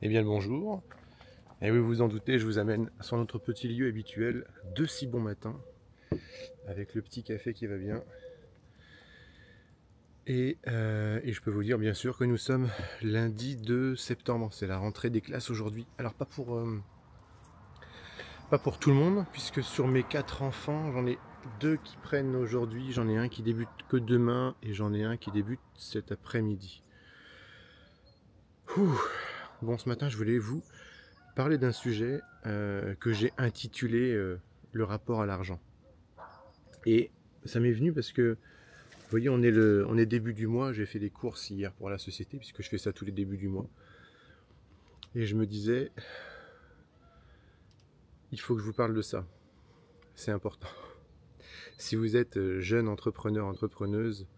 Eh bien le bonjour, et oui vous vous en doutez, je vous amène sur notre petit lieu habituel de si bon matin, avec le petit café qui va bien. Et je peux vous dire bien sûr que nous sommes lundi 2 septembre, c'est la rentrée des classes aujourd'hui. Alors pas pour tout le monde, puisque sur mes 4 enfants, j'en ai 2 qui prennent aujourd'hui, j'en ai un qui débute que demain, et j'en ai un qui débute cet après-midi. Bon, ce matin je voulais vous parler d'un sujet que j'ai intitulé le rapport à l'argent. Et ça m'est venu parce que, vous voyez, on est début du mois, j'ai fait des courses hier pour la société, puisque je fais ça tous les débuts du mois. Et je me disais, il faut que je vous parle de ça, c'est important. Si vous êtes jeune entrepreneur, entrepreneuse,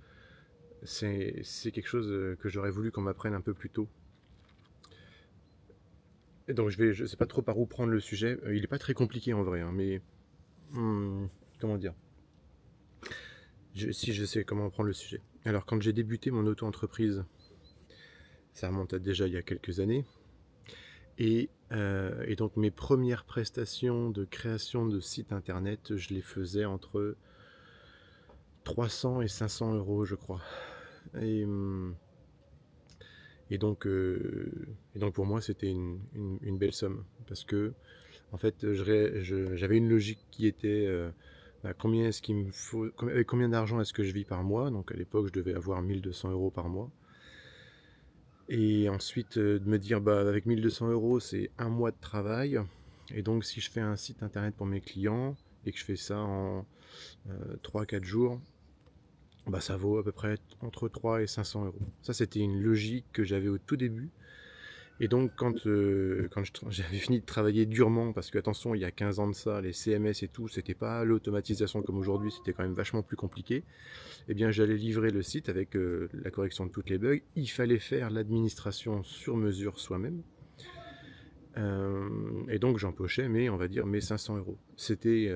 c'est quelque chose que j'aurais voulu qu'on m'apprenne un peu plus tôt. Et donc je sais pas trop par où prendre le sujet, il n'est pas très compliqué en vrai, hein, mais comment dire, si je sais comment prendre le sujet. Alors quand j'ai débuté mon auto-entreprise, ça remonte à déjà il y a quelques années, et donc mes premières prestations de création de site internet, je les faisais entre 300 et 500 euros, je crois. Et, hum, et donc pour moi, c'était une belle somme. Parce que, en fait, j'avais une logique qui était combien est-ce qu'il me faut, avec combien d'argent est-ce que je vis par mois. Donc à l'époque, je devais avoir 1200 euros par mois. Et ensuite, de me dire, bah, avec 1200 euros, c'est un mois de travail. Et donc, si je fais un site internet pour mes clients et que je fais ça en 3-4 jours, bah, ça vaut à peu près entre 3 et 500 euros. Ça, c'était une logique que j'avais au tout début. Et donc, quand j'avais fini de travailler durement, parce que, attention, il y a 15 ans de ça, les CMS et tout, c'était pas l'automatisation comme aujourd'hui, c'était quand même vachement plus compliqué. Eh bien, j'allais livrer le site avec la correction de toutes les bugs. Il fallait faire l'administration sur mesure soi-même. Et donc, j'empochais, on va dire, mes 500 euros. C'était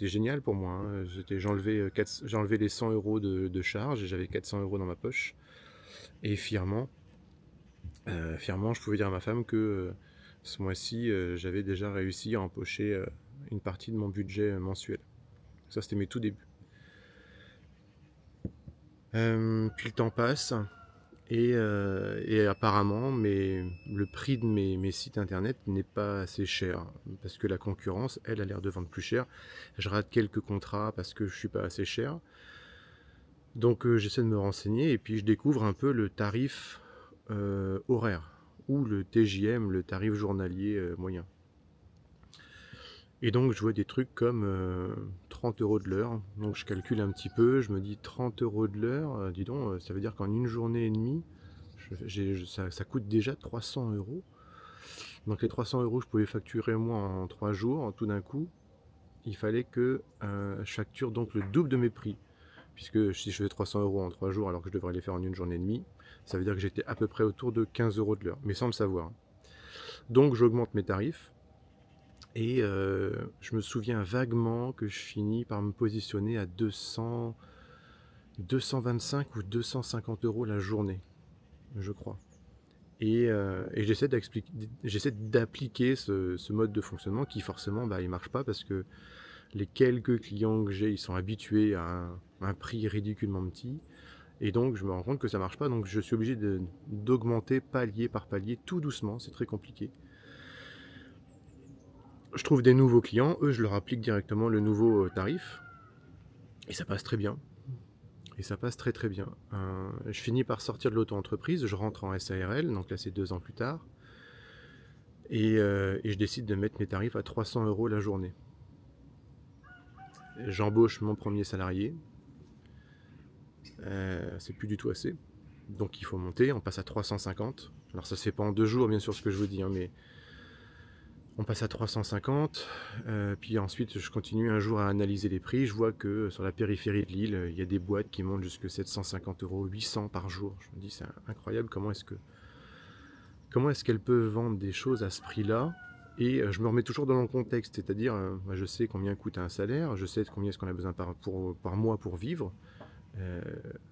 génial pour moi, hein. J'enlevais les 100 euros de charge et j'avais 400 euros dans ma poche. Et fièrement, je pouvais dire à ma femme que ce mois-ci, j'avais déjà réussi à empocher une partie de mon budget mensuel. Ça, c'était mes tout débuts. Puis le temps passe. Et apparemment, le prix de mes sites internet n'est pas assez cher. Parce que la concurrence, elle, a l'air de vendre plus cher. Je rate quelques contrats parce que je suis pas assez cher. Donc j'essaie de me renseigner et puis je découvre un peu le tarif horaire. Ou le TJM, le tarif journalier moyen. Et donc je vois des trucs comme 30 euros de l'heure. Donc je calcule un petit peu, je me dis 30 euros de l'heure, dis donc, ça veut dire qu'en une journée et demie, ça coûte déjà 300 euros. Donc les 300 euros, je pouvais facturer moi en 3 jours. Tout d'un coup, il fallait que je facture donc le double de mes prix. Puisque si je fais 300 euros en 3 jours alors que je devrais les faire en une journée et demie, ça veut dire que j'étais à peu près autour de 15 euros de l'heure, mais sans le savoir. Donc j'augmente mes tarifs. Et je me souviens vaguement que je finis par me positionner à 225 ou 250 euros la journée, je crois. Et j'essaie d'appliquer ce mode de fonctionnement qui forcément il marche pas parce que les quelques clients que j'ai, ils sont habitués à un prix ridiculement petit. Et donc je me rends compte que ça marche pas, donc je suis obligé d'augmenter palier par palier tout doucement, c'est très compliqué. Je trouve des nouveaux clients, eux je leur applique directement le nouveau tarif, et ça passe très bien. Et ça passe très très bien. Je finis par sortir de l'auto-entreprise, je rentre en SARL, donc là c'est 2 ans plus tard, et je décide de mettre mes tarifs à 300 euros la journée. J'embauche mon premier salarié, c'est plus du tout assez, donc il faut monter, on passe à 350. Alors ça se fait pas en 2 jours bien sûr ce que je vous dis, hein, mais on passe à 350, puis ensuite je continue un jour à analyser les prix, je vois que sur la périphérie de Lille, il y a des boîtes qui montent jusqu'à 750 euros, 800 par jour. Je me dis c'est incroyable, comment est-ce qu'elles peuvent vendre des choses à ce prix-là? Et je me remets toujours dans le contexte, c'est-à-dire je sais combien coûte un salaire, je sais combien est-ce qu'on a besoin par mois pour vivre,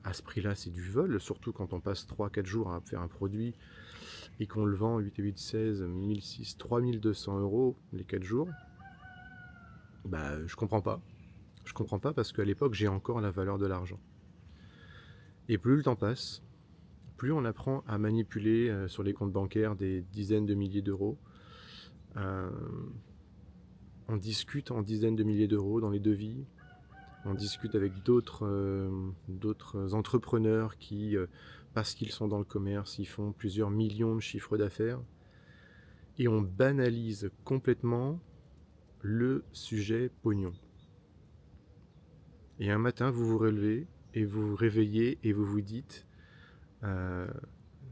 À ce prix-là, c'est du vol, surtout quand on passe 3-4 jours à faire un produit et qu'on le vend 8 et 8, 16, 1006, 3200 euros les 4 jours. Bah, je comprends pas. Je comprends pas parce qu'à l'époque, j'ai encore la valeur de l'argent. Et plus le temps passe, plus on apprend à manipuler sur les comptes bancaires des dizaines de milliers d'euros. On discute en dizaines de milliers d'euros dans les devis. On discute avec d'autres entrepreneurs qui, parce qu'ils sont dans le commerce, ils font plusieurs millions de chiffres d'affaires. Et on banalise complètement le sujet pognon. Et un matin, vous vous relevez et vous vous réveillez et vous vous dites,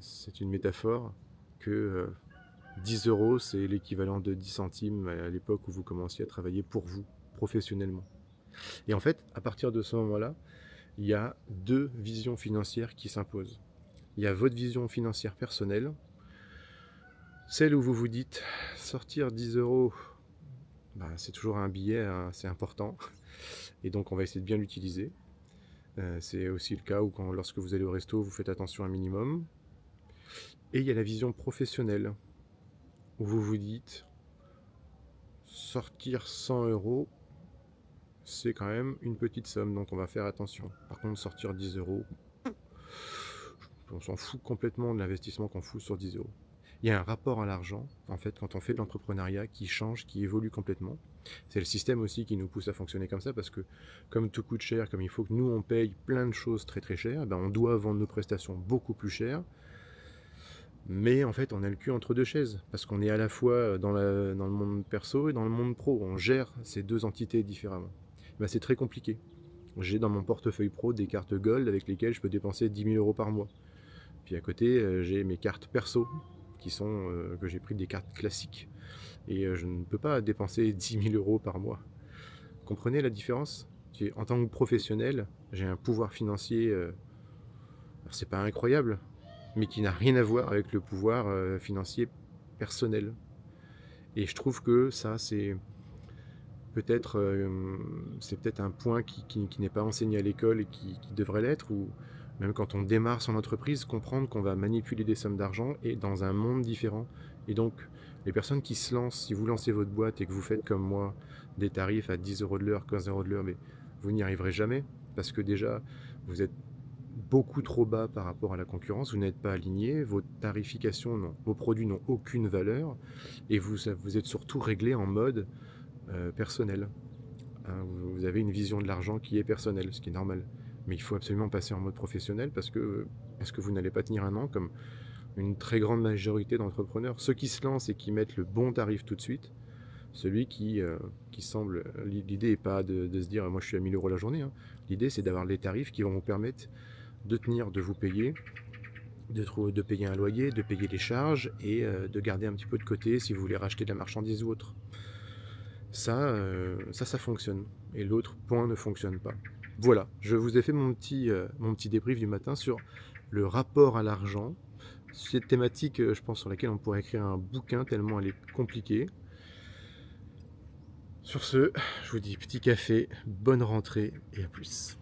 c'est une métaphore, que 10 euros, c'est l'équivalent de 10 centimes à l'époque où vous commenciez à travailler pour vous, professionnellement. Et en fait, à partir de ce moment-là, il y a deux visions financières qui s'imposent. Il y a votre vision financière personnelle, celle où vous vous dites, sortir 10 euros, bah, c'est toujours un billet assez important, et donc on va essayer de bien l'utiliser. C'est aussi le cas où lorsque vous allez au resto, vous faites attention un minimum. Et il y a la vision professionnelle, où vous vous dites, sortir 100 euros, c'est quand même une petite somme, donc on va faire attention. Par contre, sortir 10 euros, on s'en fout complètement de l'investissement qu'on fout sur 10 euros. Il y a un rapport à l'argent, en fait, quand on fait de l'entrepreneuriat, qui change, qui évolue complètement. C'est le système aussi qui nous pousse à fonctionner comme ça, parce que comme tout coûte cher, comme il faut que nous, on paye plein de choses très très chères, ben on doit vendre nos prestations beaucoup plus chères. Mais en fait, on a le cul entre deux chaises, parce qu'on est à la fois dans le monde perso et dans le monde pro. On gère ces deux entités différemment. Ben, c'est très compliqué. J'ai dans mon portefeuille pro des cartes Gold avec lesquelles je peux dépenser 10 000 euros par mois. Puis à côté, j'ai mes cartes perso, qui sont que j'ai pris des cartes classiques. Et je ne peux pas dépenser 10 000 euros par mois. Comprenez la différence? En tant que professionnel, j'ai un pouvoir financier, c'est pas incroyable, mais qui n'a rien à voir avec le pouvoir financier personnel. Et je trouve que ça, c'est peut-être un point qui n'est pas enseigné à l'école et qui devrait l'être, ou même quand on démarre son entreprise, comprendre qu'on va manipuler des sommes d'argent et dans un monde différent. Et donc, les personnes qui se lancent, si vous lancez votre boîte et que vous faites comme moi des tarifs à 10 euros de l'heure, 15 euros de l'heure, mais vous n'y arriverez jamais, parce que déjà, vous êtes beaucoup trop bas par rapport à la concurrence, vous n'êtes pas aligné, vos tarifications, vos produits n'ont aucune valeur, et vous êtes surtout réglé en mode personnel. Hein, vous avez une vision de l'argent qui est personnelle, ce qui est normal. Mais il faut absolument passer en mode professionnel parce que vous n'allez pas tenir un an comme une très grande majorité d'entrepreneurs. Ceux qui se lancent et qui mettent le bon tarif tout de suite, celui qui semble... L'idée n'est pas de se dire « moi je suis à 1000 euros la journée hein. ». L'idée c'est d'avoir les tarifs qui vont vous permettre de tenir, de vous payer, de payer un loyer, de payer les charges et de garder un petit peu de côté si vous voulez racheter de la marchandise ou autre. Ça fonctionne. Et l'autre point ne fonctionne pas. Voilà, je vous ai fait mon petit débrief du matin sur le rapport à l'argent. C'est une thématique, je pense, sur laquelle on pourrait écrire un bouquin tellement elle est compliquée. Sur ce, je vous dis petit café, bonne rentrée et à plus.